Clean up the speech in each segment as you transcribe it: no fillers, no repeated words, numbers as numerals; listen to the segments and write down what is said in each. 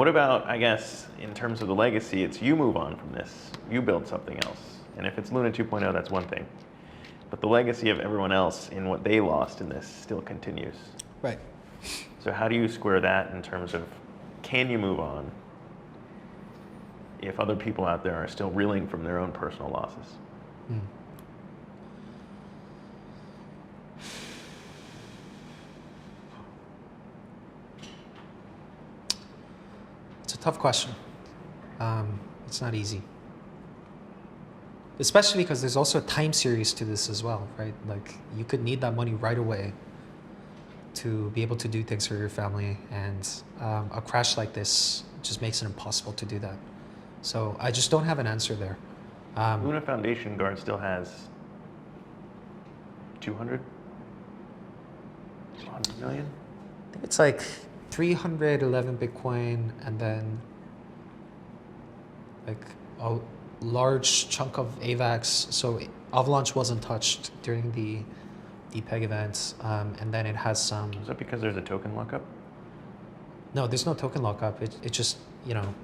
What about, I guess, in terms of the legacy, it's you move on from this, you build something else. And if it's Luna 2.0, that's one thing. But the legacy of everyone else in what they lost in this still continues. Right. So how do you square that in terms of, can you move on if other people out there are still reeling from their own personal losses? It's a tough question. It's not easy. Especially because there's also a time series to this as well, right? Like you could need that money right away to be able to do things for your family, and a crash like this just makes it impossible to do that. So I just don't have an answer there. Luna Foundation Guard still has 200 million? I think it's like 311 Bitcoin, and then like a large chunk of AVAX. So Avalanche wasn't touched during the DPEG event, and then it has some. Is that because there's a token lockup? No, there's no token lockup. It just, you know,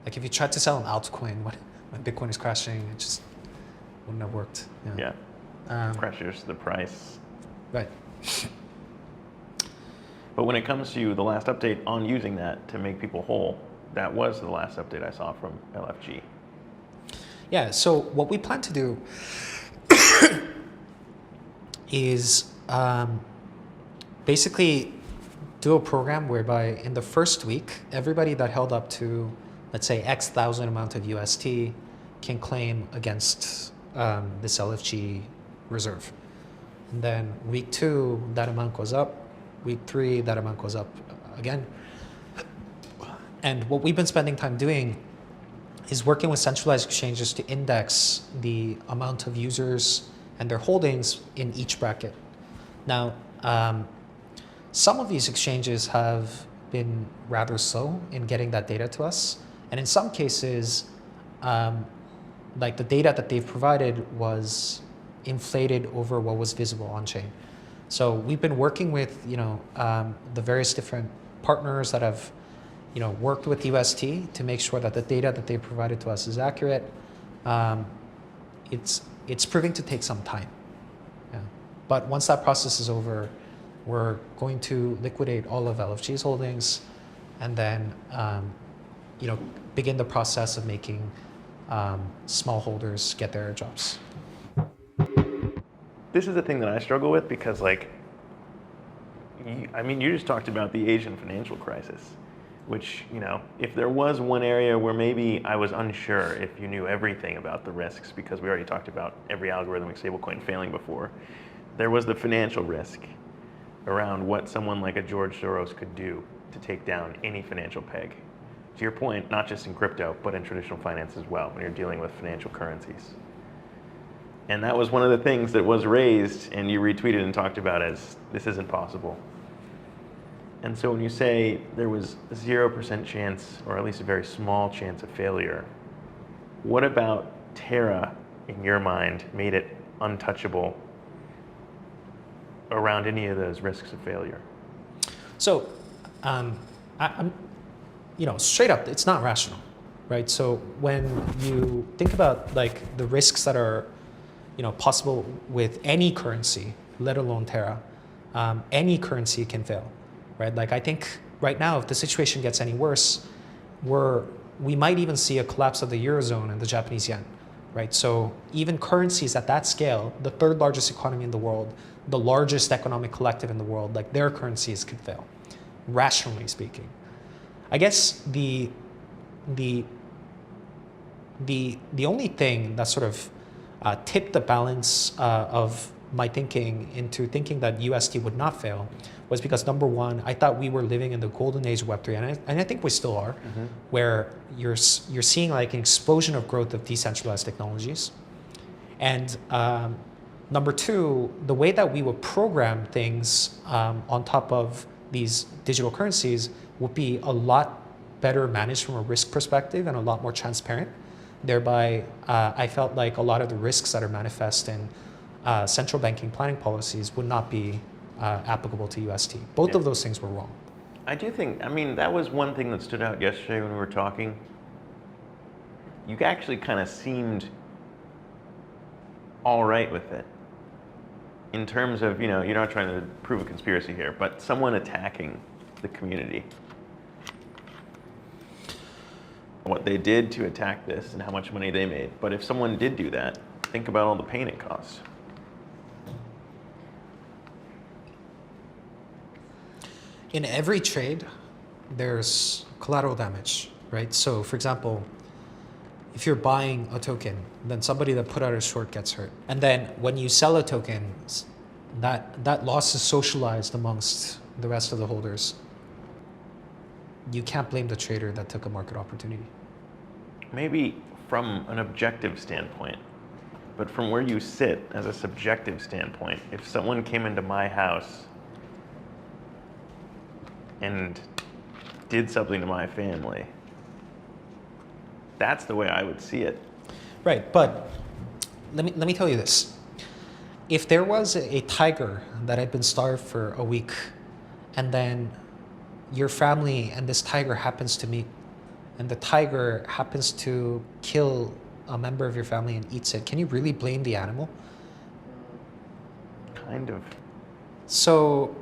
like if you tried to sell an altcoin when Bitcoin is crashing, it just wouldn't have worked. Yeah. Crashes the price. Right. But when it comes to the last update on using that to make people whole, that was the last update I saw from LFG. Yeah, so what we plan to do is basically do a program whereby in the first week, everybody that held up to, let's say, X thousand amount of UST can claim against this LFG reserve. And then week 2, that amount goes up. Week 3, that amount goes up again. And what we've been spending time doing is working with centralized exchanges to index the amount of users and their holdings in each bracket. Now, some of these exchanges have been rather slow in getting that data to us. And in some cases, like the data that they've provided was inflated over what was visible on chain. So we've been working with, the various different partners that have, worked with UST to make sure that the data that they provided to us is accurate. It's proving to take some time. Yeah. But once that process is over, we're going to liquidate all of LFG's holdings, and then, begin the process of making small holders get their airdrops. This is the thing that I struggle with because, you just talked about the Asian financial crisis, which, if there was one area where maybe I was unsure if you knew everything about the risks, because we already talked about every algorithmic stablecoin failing before, there was the financial risk around what someone like a George Soros could do to take down any financial peg. To your point, not just in crypto, but in traditional finance as well, when you're dealing with financial currencies. And that was one of the things that was raised and you retweeted and talked about as, this isn't possible. And so when you say there was a 0% chance, or at least a very small chance of failure, what about Terra, in your mind, made it untouchable around any of those risks of failure? So, I'm, straight up, it's not rational, right? So when you think about the risks that are, possible with any currency, let alone Terra, any currency can fail, right? I think right now, if the situation gets any worse, we might even see a collapse of the Eurozone and the Japanese yen, right? So even currencies at that scale, the third largest economy in the world, the largest economic collective in the world, their currencies could fail, rationally speaking. I guess the only thing that sort of tipped the balance of my thinking into thinking that UST would not fail was because, number one, I thought we were living in the golden age of Web3, and I think we still are, where you're seeing an explosion of growth of decentralized technologies. And number two, the way that we would program things on top of these digital currencies would be a lot better managed from a risk perspective and a lot more transparent. Thereby, I felt like a lot of the risks that are manifest in central banking planning policies would not be applicable to UST. Both of those things were wrong. I do think, I mean, that was one thing that stood out yesterday when we were talking. You actually kind of seemed all right with it. In terms of, you're not trying to prove a conspiracy here, but someone attacking the community. What they did to attack this and how much money they made. But if someone did do that, think about all the pain it costs. In every trade, there's collateral damage, right? So for example, if you're buying a token, then somebody that put out a short gets hurt. And then when you sell a token, that loss is socialized amongst the rest of the holders. You can't blame the trader that took a market opportunity. Maybe from an objective standpoint, but from where you sit as a subjective standpoint, if someone came into my house and did something to my family, that's the way I would see it. Right, but let me tell you this. If there was a tiger that had been starved for a week, and then your family and this tiger happens to meet, and the tiger happens to kill a member of your family and eats it, can you really blame the animal? Kind of. So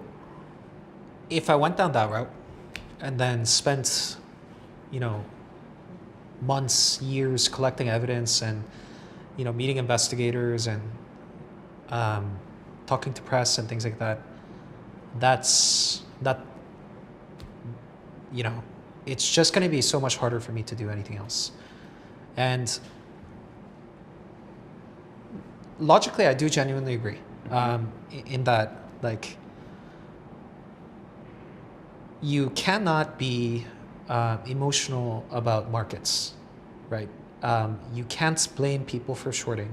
if I went down that route and then spent, months, years collecting evidence and, meeting investigators and talking to press and things like that, it's just going to be so much harder for me to do anything else. And logically, I do genuinely agree in that, you cannot be emotional about markets, right? You can't blame people for shorting.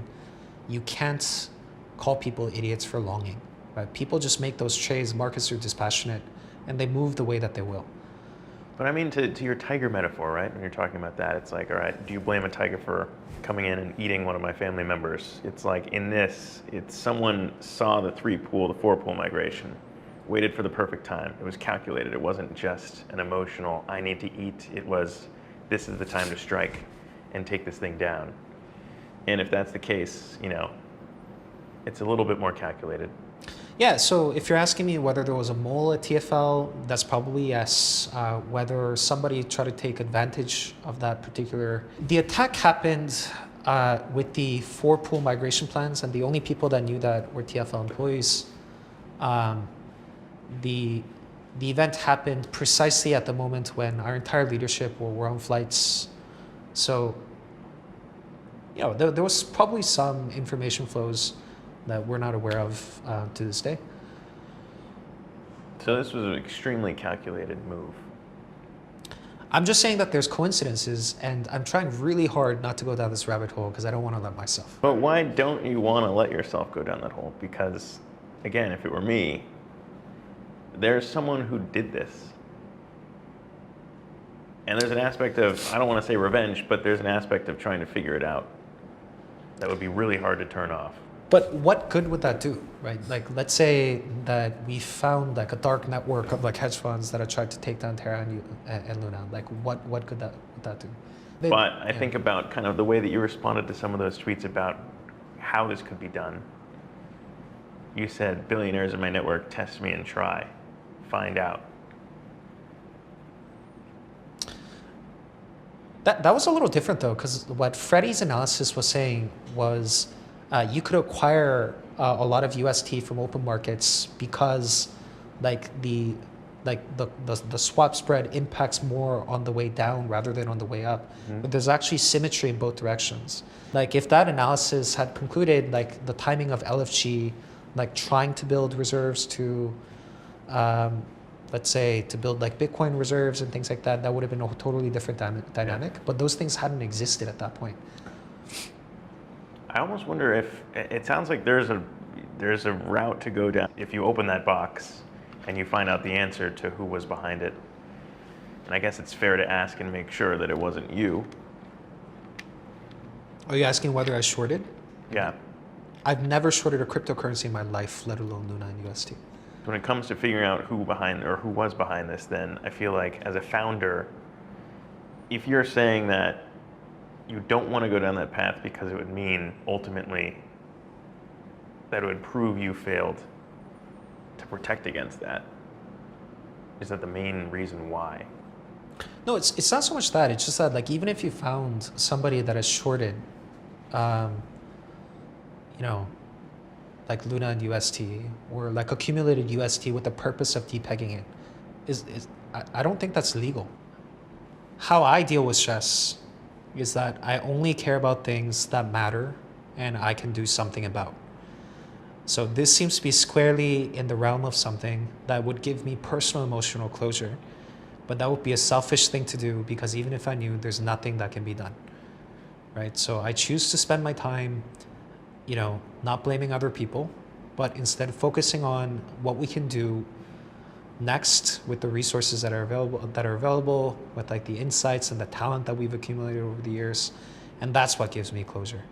You can't call people idiots for longing, right? People just make those trades, markets are dispassionate, and they move the way that they will. But I mean, to your tiger metaphor, right? When you're talking about that, it's like, all right, do you blame a tiger for coming in and eating one of my family members? It's like, in this, it's someone saw the 4-pool migration, waited for the perfect time. It was calculated. It wasn't just an emotional, I need to eat. It was, this is the time to strike and take this thing down. And if that's the case, it's a little bit more calculated. Yeah, so if you're asking me whether there was a mole at TFL, that's probably yes. Whether somebody tried to take advantage of that particular... The attack happened with the 4-pool migration plans, and the only people that knew that were TFL employees. The event happened precisely at the moment when our entire leadership were on flights. So, there was probably some information flows that we're not aware of to this day. So this was an extremely calculated move. I'm just saying that there's coincidences, and I'm trying really hard not to go down this rabbit hole because I don't want to let myself. But why don't you want to let yourself go down that hole? Because, again, if it were me, there's someone who did this. And there's an aspect of, I don't want to say revenge, but there's an aspect of trying to figure it out that would be really hard to turn off. But what good would that do, right? Let's say that we found a dark network of hedge funds that have tried to take down Terra and Luna. What could that do? But I think about kind of the way that you responded to some of those tweets about how this could be done. You said, billionaires in my network, test me and try, find out. That was a little different though, because what Freddie's analysis was saying was you could acquire a lot of UST from open markets because the swap spread impacts more on the way down rather than on the way up. Mm-hmm. But there's actually symmetry in both directions. If that analysis had concluded the timing of LFG, trying to build reserves to, let's say, to build Bitcoin reserves and things like that, that would have been a totally different dynamic. Yeah. But those things hadn't existed at that point. I almost wonder if, it sounds like there's a route to go down if you open that box and you find out the answer to who was behind it. And I guess it's fair to ask and make sure that it wasn't you. Are you asking whether I shorted? Yeah. I've never shorted a cryptocurrency in my life, let alone Luna and UST. So when it comes to figuring out who was behind this, then I feel like as a founder, if you're saying that you don't want to go down that path because it would mean ultimately that it would prove you failed to protect against that, is that the main reason why? No, it's not so much that. It's just that, like, even if you found somebody that has shorted, you know, like Luna and UST, or like accumulated UST with the purpose of depegging it, I don't think that's legal. How I deal with stress is that I only care about things that matter and I can do something about. So this seems to be squarely in the realm of something that would give me personal emotional closure, but that would be a selfish thing to do because even if I knew, there's nothing that can be done, right? So I choose to spend my time, you know, not blaming other people, but instead focusing on what we can do next with the resources that are available with like the insights and the talent that we've accumulated over the years. And that's what gives me closure.